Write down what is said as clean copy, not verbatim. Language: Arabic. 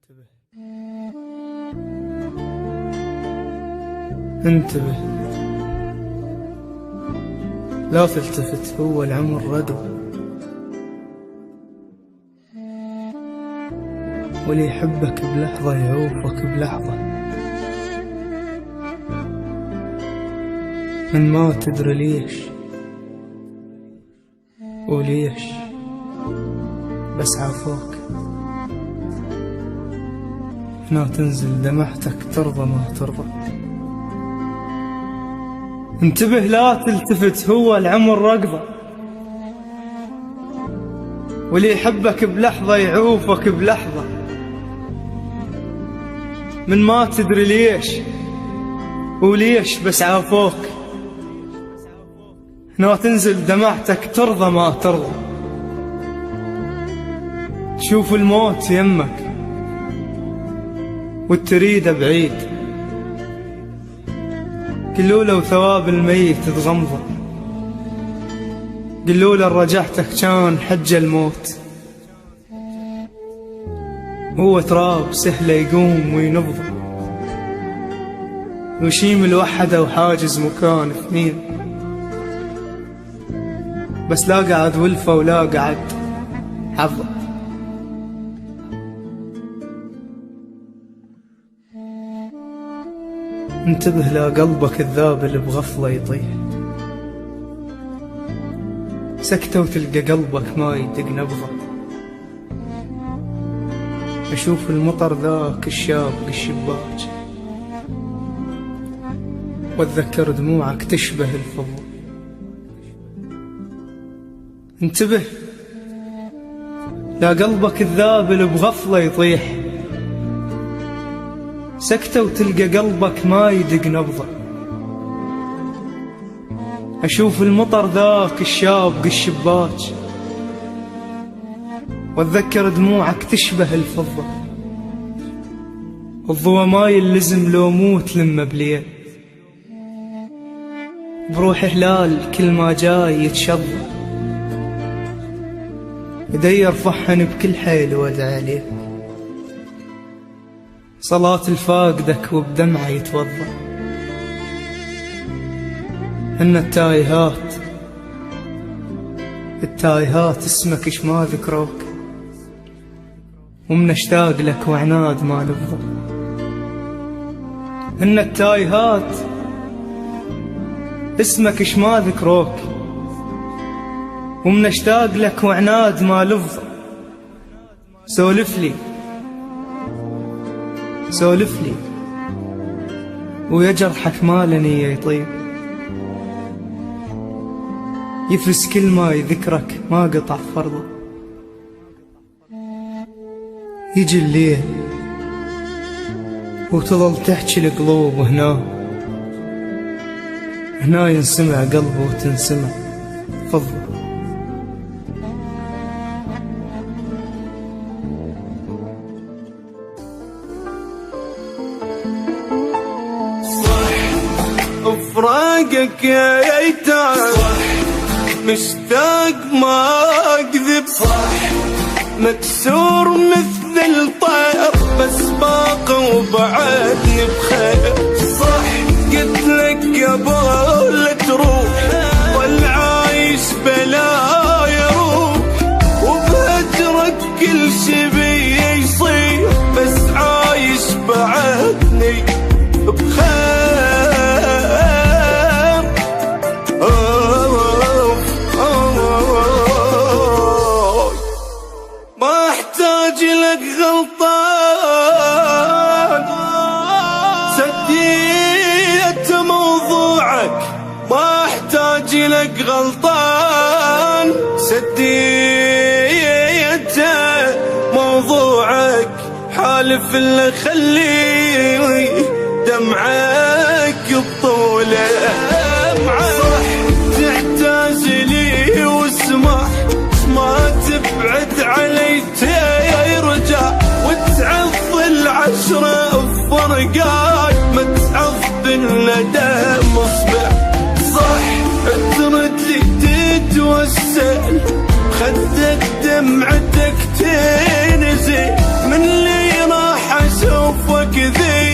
انتبه انتبه، لا تلتفت، هو العمر رقبة، واللي يحبك بلحظة يعوفك بلحظة، من ما تدري ليش وليش بس عافوك، هنا تنزل دمعتك ترضى ما ترضى. انتبه لا تلتفت، هو العمر رقبة، واللي يحبك بلحظة يعوفك بلحظة، من ما تدري ليش وليش بس عافوك، هنا تنزل دمعتك ترضى ما ترضى. تشوف الموت يمك وتريده بعيد، قلوله وثواب الميت تغمضه، قلوله رجعتك كان حج الموت، هو تراب سهله يقوم وينبضه، ويشيم الوحده وحاجز مكان اثنين، بس لا قعد ولفه ولا قعد حظه. انتبه لا قلبك الذاب اللي بغفلة يطيح، سكتة وتلقى قلبك ما يدق نبضة. أشوف المطر ذاك الشاب بالشباك، واتذكر دموعك تشبه الفضة. انتبه لا قلبك الذاب اللي بغفلة يطيح، سكتة وتلقى قلبك ما يدق نبضة. أشوف المطر ذاك الشاب بالشباك، واتذكر دموعك تشبه الفضة. الضوى ما يلزم لو موت لما بليل، بروح هلال كل ما جاي يتشظى، يدير فحن بكل حيل وادعى عليه، صلاة الفاقدك وبدمعه يتوضا. إن التايهات اسمك إش ما ذكروك، ومن اشتاق لك وعناد ما نفضى. إن التايهات اسمك إش ما ذكروك، ومن اشتاق لك وعناد ما لفظ. سولف لي ويا جرحك ما لنية يطيب، يفس كل ما يذكرك ما قطع فرضه. يجي الليل وتظل تحكي القلوب، هنا ينسمع قلبه وتنسمع فضله. فراقك يا ايتام، مشتاق ما اكذب، مكسور مثل الطير بس باقي وبعدني بخير. قلت لك قبل لا تروح، والعايش بلا يروح، وبهجرك كل شي بي يصير، بس عايش بعدني بخير. لك غلطان سديت موضوعك، حالف اللي خلي دمعك بطوله. صح تعتزلي واسمح، ما تبعد علي ترجع، وتعض العشرة بفرقاك، ما تعض بالندم اصبع. صح ترد لي تتوسل، خدك دمعتك تنزل، من اللي راح كذي